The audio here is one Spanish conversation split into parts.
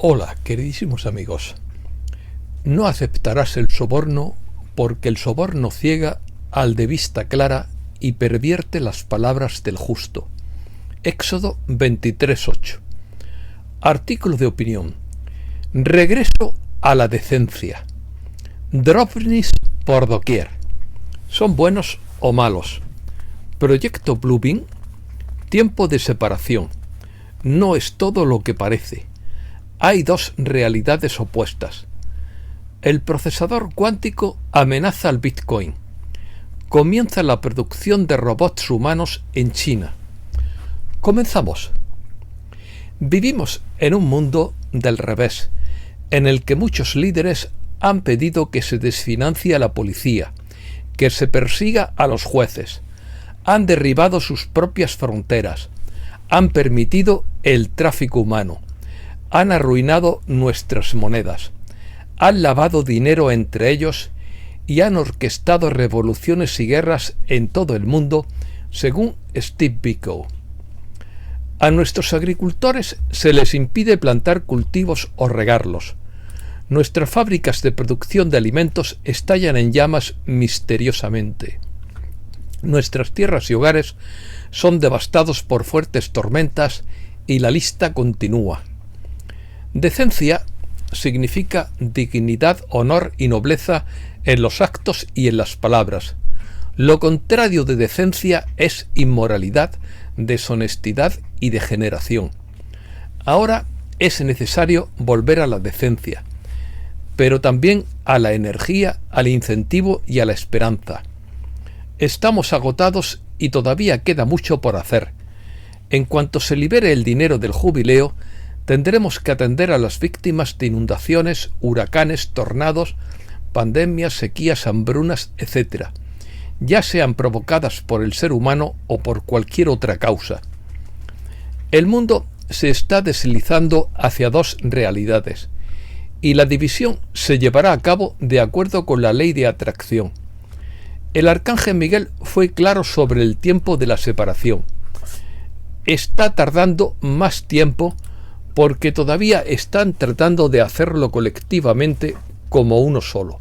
Hola, queridísimos amigos. No aceptarás el soborno porque el soborno ciega al de vista clara y pervierte las palabras del justo. Éxodo 23:8. Artículo de opinión. Regreso a la decencia. Drobnis por doquier. ¿Son buenos o malos? Proyecto Bluebeam. Tiempo de separación. No es todo lo que parece. Hay dos realidades opuestas. El procesador cuántico amenaza al Bitcoin. Comienza la producción de robots humanos en China. Comenzamos. Vivimos en un mundo del revés, en el que muchos líderes han pedido que se desfinancie a la policía, que se persiga a los jueces, han derribado sus propias fronteras, han permitido el tráfico humano, han arruinado nuestras monedas, han lavado dinero entre ellos y han orquestado revoluciones y guerras en todo el mundo, según Steve Biko. A nuestros agricultores se les impide plantar cultivos o regarlos. Nuestras fábricas de producción de alimentos estallan en llamas misteriosamente. Nuestras tierras y hogares son devastados por fuertes tormentas y la lista continúa. Decencia significa dignidad, honor y nobleza en los actos y en las palabras. Lo contrario de decencia es inmoralidad, deshonestidad y degeneración. Ahora es necesario volver a la decencia, pero también a la energía, al incentivo y a la esperanza. Estamos agotados y todavía queda mucho por hacer. En cuanto se libere el dinero del jubileo, tendremos que atender a las víctimas de inundaciones, huracanes, tornados, pandemias, sequías, hambrunas, etc., ya sean provocadas por el ser humano o por cualquier otra causa. El mundo se está deslizando hacia dos realidades, y la división se llevará a cabo de acuerdo con la ley de atracción. El arcángel Miguel fue claro sobre el tiempo de la separación. Está tardando más tiempo porque todavía están tratando de hacerlo colectivamente como uno solo.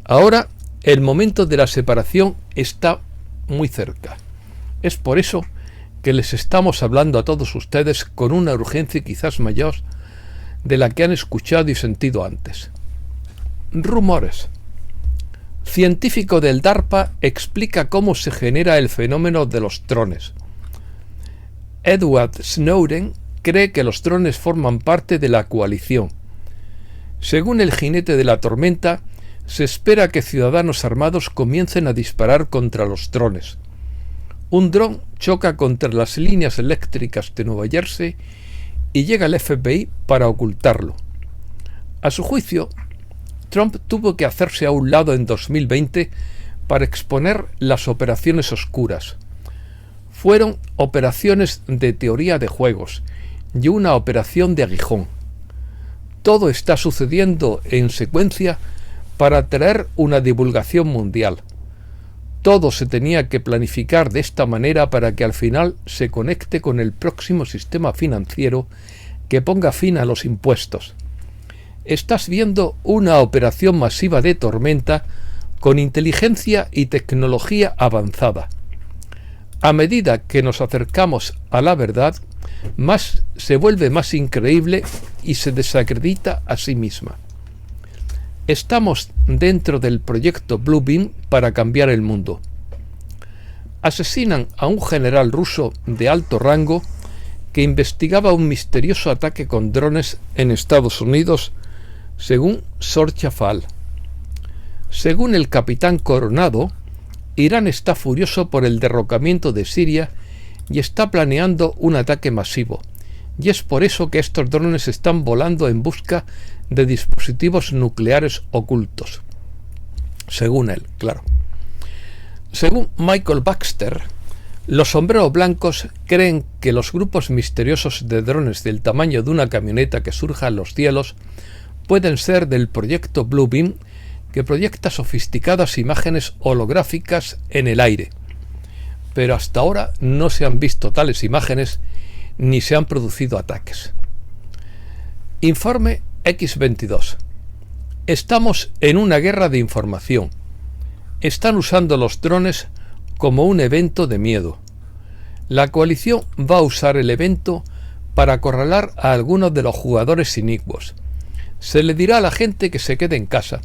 Ahora el momento de la separación está muy cerca. Es por eso que les estamos hablando a todos ustedes con una urgencia quizás mayor de la que han escuchado y sentido antes. Rumores. Científico del DARPA explica cómo se genera el fenómeno de los drones. Edward Snowden cree que los drones forman parte de la coalición. Según el jinete de la tormenta, se espera que ciudadanos armados comiencen a disparar contra los drones. Un dron choca contra las líneas eléctricas de Nueva Jersey y llega el FBI para ocultarlo. A su juicio, Trump tuvo que hacerse a un lado en 2020 para exponer las operaciones oscuras. Fueron operaciones de teoría de juegos y una operación de aguijón. Todo está sucediendo en secuencia para traer una divulgación mundial. Todo se tenía que planificar de esta manera para que al final se conecte con el próximo sistema financiero que ponga fin a los impuestos. Estás viendo una operación masiva de tormenta con inteligencia y tecnología avanzada. A medida que nos acercamos a la verdad, más se vuelve más increíble y se desacredita a sí misma. Estamos dentro del proyecto Bluebeam para cambiar el mundo. Asesinan a un general ruso de alto rango que investigaba un misterioso ataque con drones en Estados Unidos, según Sorchafal. Según el capitán Coronado, Irán está furioso por el derrocamiento de Siria y está planeando un ataque masivo, y es por eso que estos drones están volando en busca de dispositivos nucleares ocultos. Según él, claro. Según Michael Baxter, los sombreros blancos creen que los grupos misteriosos de drones del tamaño de una camioneta que surja en los cielos pueden ser del proyecto Bluebeam, que proyecta sofisticadas imágenes holográficas en el aire. Pero hasta ahora no se han visto tales imágenes ni se han producido ataques. Informe X22. Estamos en una guerra de información. Están usando los drones como un evento de miedo. La coalición va a usar el evento para acorralar a algunos de los jugadores inicuos. Se le dirá a la gente que se quede en casa,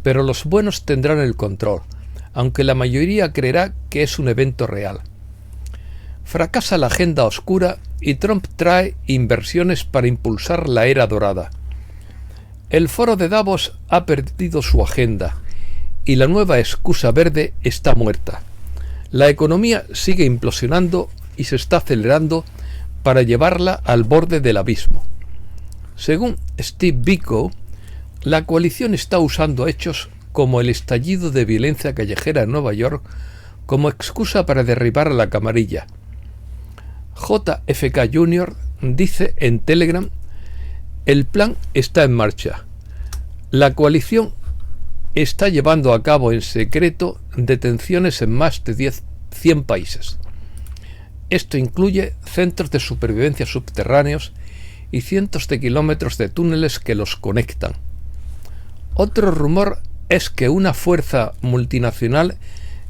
pero los buenos tendrán el control, aunque la mayoría creerá que es un evento real. Fracasa la agenda oscura y Trump trae inversiones para impulsar la era dorada. El foro de Davos ha perdido su agenda y la nueva excusa verde está muerta. La economía sigue implosionando y se está acelerando para llevarla al borde del abismo. Según Steve Biko, la coalición está usando hechos como el estallido de violencia callejera en Nueva York como excusa para derribar a la camarilla. JFK Jr. dice en Telegram: el plan está en marcha. La coalición está llevando a cabo en secreto detenciones en más de 100 países. Esto incluye centros de supervivencia subterráneos y cientos de kilómetros de túneles que los conectan. Otro rumor es que una fuerza multinacional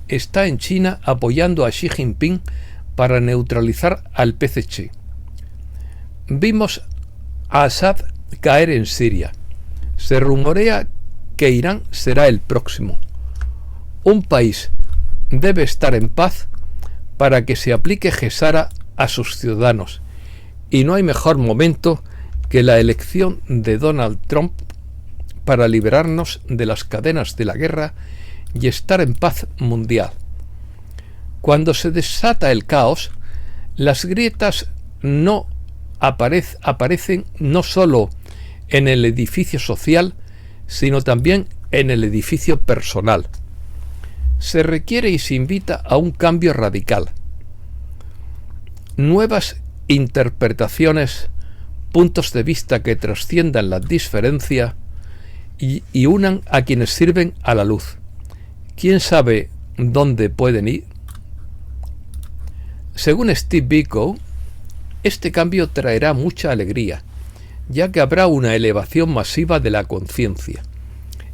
está en China apoyando a Xi Jinping para neutralizar al PCC. Vimos a Assad caer en Siria. Se rumorea que Irán será el próximo. Un país debe estar en paz para que se aplique Gesara a sus ciudadanos, y no hay mejor momento que la elección de Donald Trump para liberarnos de las cadenas de la guerra y estar en paz mundial. Cuando se desata el caos, las grietas no aparecen no solo en el edificio social, sino también en el edificio personal. Se requiere y se invita a un cambio radical. Nuevas interpretaciones, puntos de vista que trasciendan la diferencia y unan a quienes sirven a la luz. ¿Quién sabe dónde pueden ir? Según Steve Biko, este cambio traerá mucha alegría, ya que habrá una elevación masiva de la conciencia.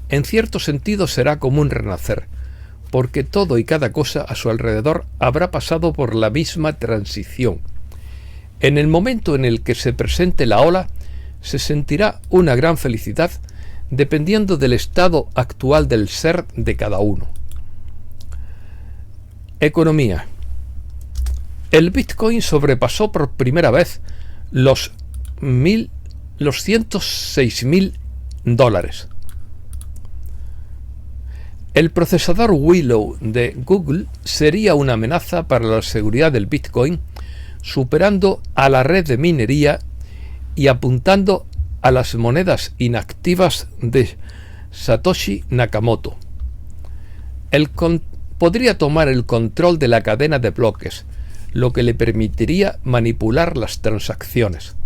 En cierto sentido será como un renacer, porque todo y cada cosa a su alrededor habrá pasado por la misma transición. En el momento en el que se presente la ola, se sentirá una gran felicidad dependiendo del estado actual del ser de cada uno. Economía. El Bitcoin sobrepasó por primera vez los $106.000. El procesador Willow de Google sería una amenaza para la seguridad del Bitcoin, superando a la red de minería y apuntando a las monedas inactivas de Satoshi Nakamoto. Podría tomar el control de la cadena de bloques, lo que le permitiría manipular las transacciones.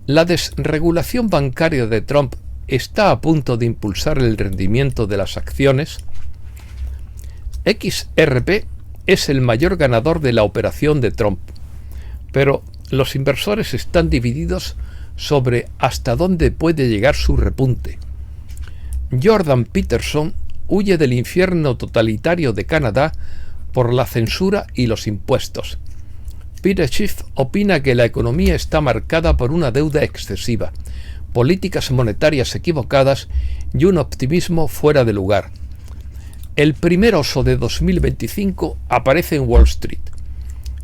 La desregulación bancaria de Trump está a punto de impulsar el rendimiento de las acciones. XRP es el mayor ganador de la operación de Trump, pero los inversores están divididos sobre hasta dónde puede llegar su repunte. Jordan Peterson huye del infierno totalitario de Canadá por la censura y los impuestos. Peter Schiff opina que la economía está marcada por una deuda excesiva, políticas monetarias equivocadas y un optimismo fuera de lugar. El primer oso de 2025 aparece en Wall Street.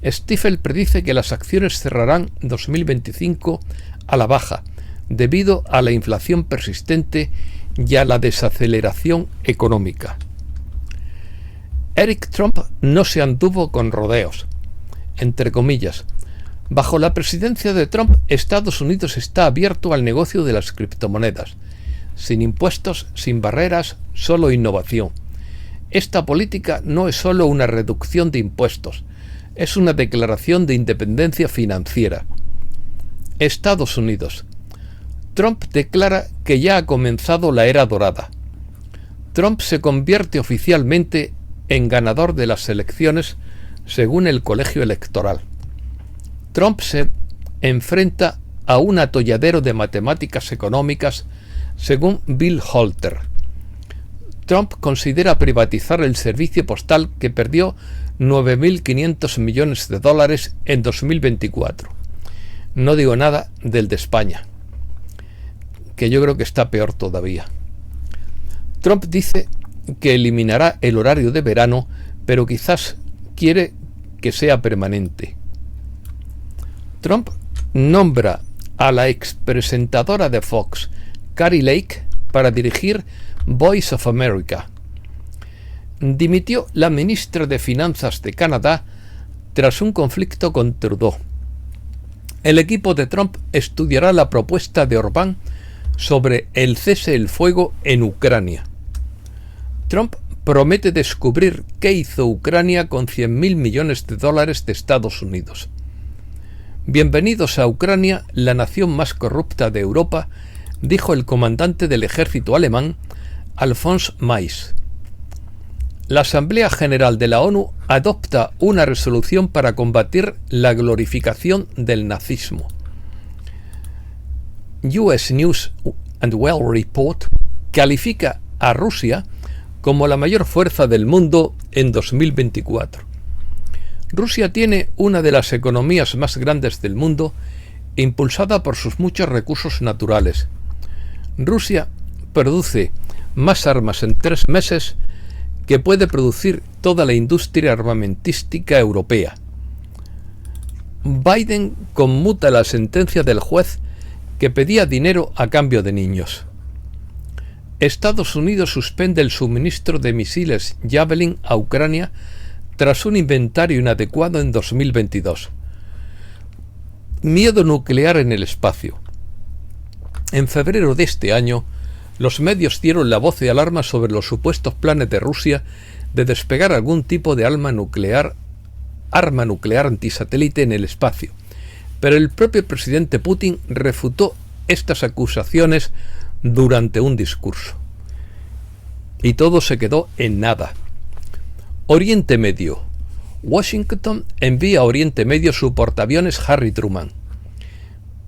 Stifel predice que las acciones cerrarán 2025 a la baja, debido a la inflación persistente y a la desaceleración económica. Eric Trump no se anduvo con rodeos. Entre comillas, bajo la presidencia de Trump, Estados Unidos está abierto al negocio de las criptomonedas, sin impuestos, sin barreras, solo innovación. Esta política no es solo una reducción de impuestos, es una declaración de independencia financiera. Estados Unidos. Trump declara que ya ha comenzado la era dorada. Trump se convierte oficialmente en ganador de las elecciones según el colegio electoral. Trump se enfrenta a un atolladero de matemáticas económicas, según Bill Holter. Trump considera privatizar el servicio postal, que perdió 9.500 millones de dólares en 2024. No digo nada del de España, que yo creo que está peor todavía. Trump dice que eliminará el horario de verano, pero quizás quiere que sea permanente. Trump nombra a la expresentadora de Fox, Kari Lake, para dirigir Voice of America. Dimitió la ministra de Finanzas de Canadá tras un conflicto con Trudeau. El equipo de Trump estudiará la propuesta de Orbán sobre el cese el fuego en Ucrania. Trump promete descubrir qué hizo Ucrania con 100.000 millones de dólares de Estados Unidos. Bienvenidos a Ucrania, la nación más corrupta de Europa, dijo el comandante del ejército alemán, Alfons Mais. La Asamblea General de la ONU adopta una resolución para combatir la glorificación del nazismo. US News and World Report califica a Rusia como la mayor fuerza del mundo en 2024. Rusia tiene una de las economías más grandes del mundo, impulsada por sus muchos recursos naturales. Rusia produce más armas en 3 meses que puede producir toda la industria armamentística europea. Biden conmuta la sentencia del juez que pedía dinero a cambio de niños. Estados Unidos suspende el suministro de misiles Javelin a Ucrania tras un inventario inadecuado en 2022. Miedo nuclear en el espacio. En febrero de este año, los medios dieron la voz de alarma sobre los supuestos planes de Rusia de despegar algún tipo de arma nuclear antisatélite en el espacio, pero el propio presidente Putin refutó estas acusaciones durante un discurso. Y todo se quedó en nada. Oriente Medio. Washington envía a Oriente Medio su portaaviones Harry Truman.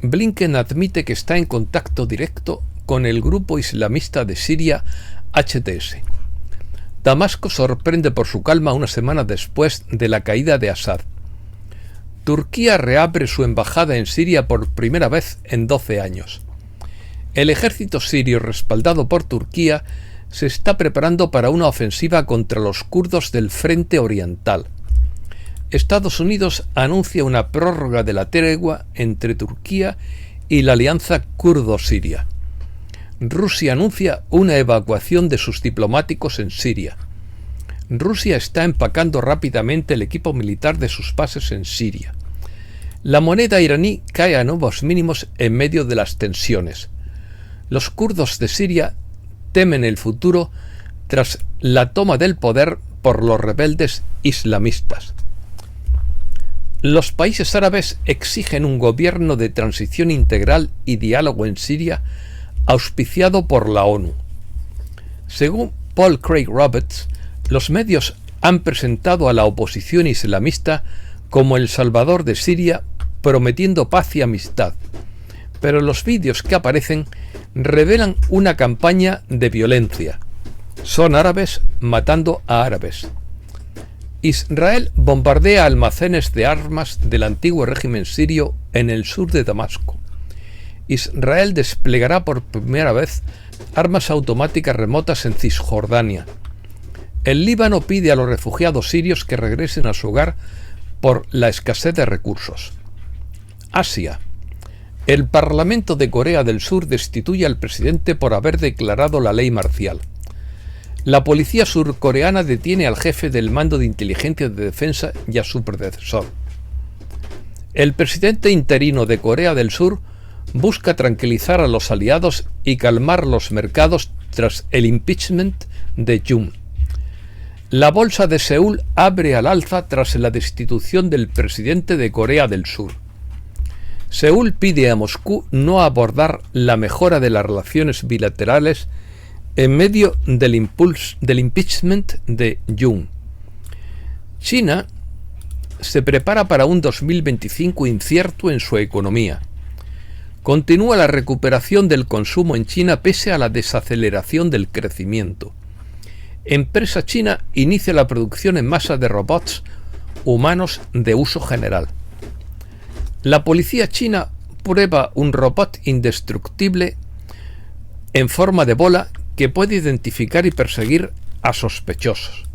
Blinken admite que está en contacto directo con el grupo islamista de Siria, HTS. Damasco sorprende por su calma una semana después de la caída de Assad. Turquía reabre su embajada en Siria por primera vez en 12 años. El ejército sirio, respaldado por Turquía, se está preparando para una ofensiva contra los kurdos del Frente Oriental. Estados Unidos anuncia una prórroga de la tregua entre Turquía y la alianza kurdo-siria. Rusia anuncia una evacuación de sus diplomáticos en Siria. Rusia está empacando rápidamente el equipo militar de sus bases en Siria. La moneda iraní cae a nuevos mínimos en medio de las tensiones. Los kurdos de Siria temen el futuro tras la toma del poder por los rebeldes islamistas. Los países árabes exigen un gobierno de transición integral y diálogo en Siria, auspiciado por la ONU. Según Paul Craig Roberts, los medios han presentado a la oposición islamista como el salvador de Siria, prometiendo paz y amistad, pero los vídeos que aparecen revelan una campaña de violencia. Son árabes matando a árabes. Israel bombardea almacenes de armas del antiguo régimen sirio en el sur de Damasco. Israel desplegará por primera vez armas automáticas remotas en Cisjordania. El Líbano pide a los refugiados sirios que regresen a su hogar por la escasez de recursos. Asia. El Parlamento de Corea del Sur destituye al presidente por haber declarado la ley marcial. La policía surcoreana detiene al jefe del Mando de Inteligencia de Defensa y a su predecesor. El presidente interino de Corea del Sur busca tranquilizar a los aliados y calmar los mercados tras el impeachment de Jun. La bolsa de Seúl abre al alza tras la destitución del presidente de Corea del Sur. Seúl pide a Moscú no abordar la mejora de las relaciones bilaterales en medio del impeachment de Jun. China se prepara para un 2025 incierto en su economía. Continúa la recuperación del consumo en China pese a la desaceleración del crecimiento. Empresa china inicia la producción en masa de robots humanos de uso general. La policía china prueba un robot indestructible en forma de bola que puede identificar y perseguir a sospechosos.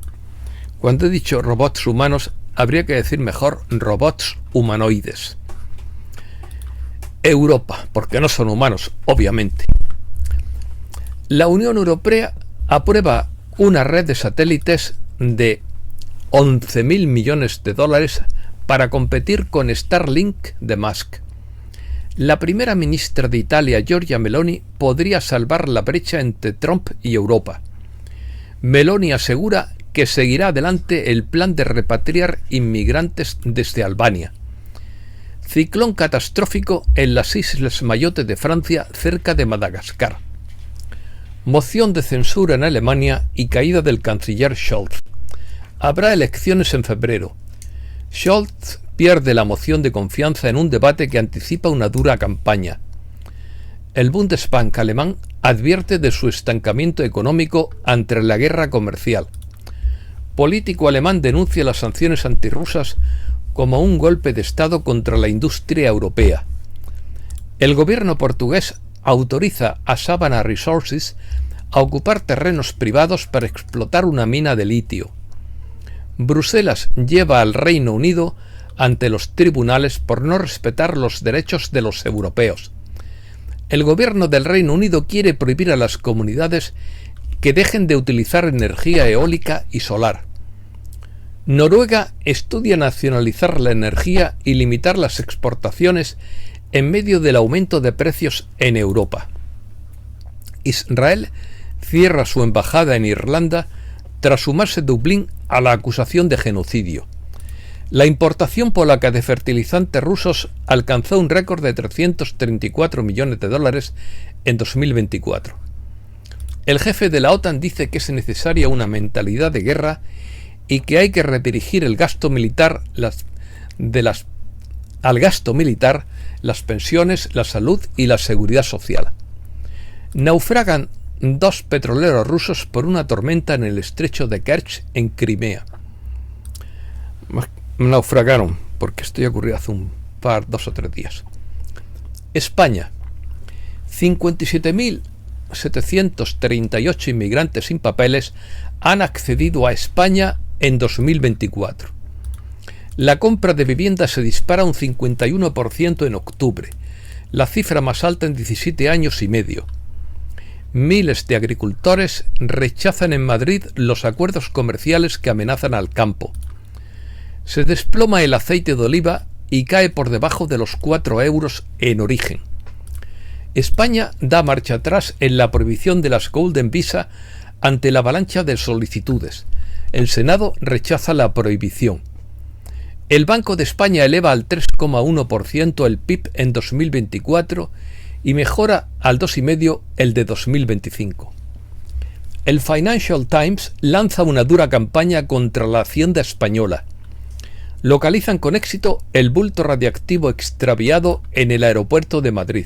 Cuando he dicho robots humanos, habría que decir mejor robots humanoides. Europa, porque no son humanos, obviamente. La Unión Europea aprueba una red de satélites de 11.000 millones de dólares para competir con Starlink de Musk. La primera ministra de Italia, Giorgia Meloni, podría salvar la brecha entre Trump y Europa. Meloni asegura que seguirá adelante el plan de repatriar inmigrantes desde Albania. Ciclón catastrófico en las Islas Mayotte de Francia, cerca de Madagascar. Moción de censura en Alemania y caída del canciller Scholz. Habrá elecciones en febrero. Scholz pierde la moción de confianza en un debate que anticipa una dura campaña. El Bundesbank alemán advierte de su estancamiento económico ante la guerra comercial. Político alemán denuncia las sanciones antirrusas como un golpe de Estado contra la industria europea. El gobierno portugués autoriza a Savannah Resources a ocupar terrenos privados para explotar una mina de litio. Bruselas lleva al Reino Unido ante los tribunales por no respetar los derechos de los europeos. El gobierno del Reino Unido quiere prohibir a las comunidades que dejen de utilizar energía eólica y solar. Noruega estudia nacionalizar la energía y limitar las exportaciones en medio del aumento de precios en Europa. Israel cierra su embajada en Irlanda tras sumarse Dublín a la acusación de genocidio. La importación polaca de fertilizantes rusos alcanzó un récord de 334 millones de dólares en 2024. El jefe de la OTAN dice que es necesaria una mentalidad de guerra y que hay que redirigir el gasto militar, al gasto militar, las pensiones, la salud y la seguridad social. Naufragan 2 petroleros rusos por una tormenta en el estrecho de Kerch, en Crimea. Naufragaron, porque esto ya ocurrió hace 2 o 3 días. España. 57.738 inmigrantes sin papeles han accedido a España en 2024. La compra de viviendas se dispara un 51% en octubre, la cifra más alta en 17 años y medio. Miles de agricultores rechazan en Madrid los acuerdos comerciales que amenazan al campo. Se desploma el aceite de oliva y cae por debajo de los 4 euros en origen. España da marcha atrás en la prohibición de las Golden Visa ante la avalancha de solicitudes. El Senado rechaza la prohibición. El Banco de España eleva al 3,1% el PIB en 2024 y mejora al 2,5% el de 2025. El Financial Times lanza una dura campaña contra la Hacienda española. Localizan con éxito el bulto radiactivo extraviado en el aeropuerto de Madrid.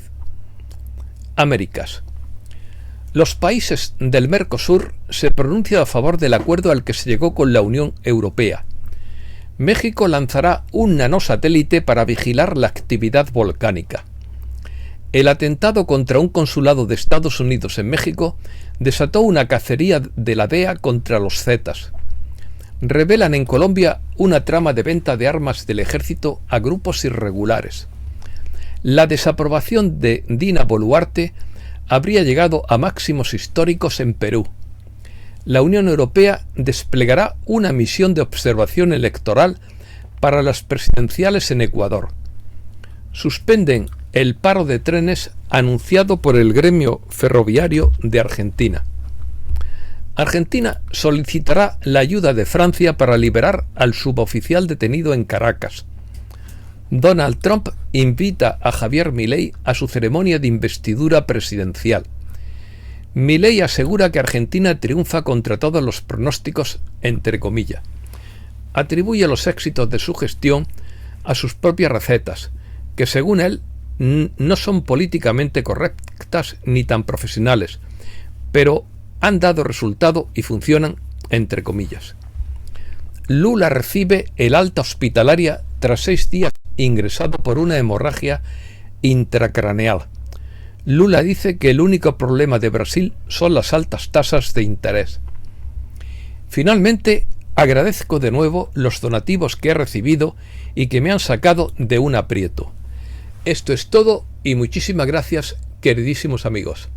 Américas. Los países del Mercosur se pronuncian a favor del acuerdo al que se llegó con la Unión Europea. México lanzará un nanosatélite para vigilar la actividad volcánica. El atentado contra un consulado de Estados Unidos en México desató una cacería de la DEA contra los zetas. Revelan en Colombia una trama de venta de armas del ejército a grupos irregulares. La desaprobación de Dina Boluarte habría llegado a máximos históricos en Perú. La Unión Europea desplegará una misión de observación electoral para las presidenciales en Ecuador. Suspenden el paro de trenes anunciado por el gremio ferroviario de Argentina. Argentina solicitará la ayuda de Francia para liberar al suboficial detenido en Caracas. Donald Trump invita a Javier Milei a su ceremonia de investidura presidencial. Milei asegura que Argentina triunfa contra todos los pronósticos, entre comillas. Atribuye los éxitos de su gestión a sus propias recetas, que según él no son políticamente correctas ni tan profesionales, pero han dado resultado y funcionan entre comillas. Lula recibe el alta hospitalaria tras 6 días ingresado por una hemorragia intracraneal. Lula dice que el único problema de Brasil son las altas tasas de interés. Finalmente, agradezco de nuevo los donativos que he recibido y que me han sacado de un aprieto. Esto es todo y muchísimas gracias, queridísimos amigos.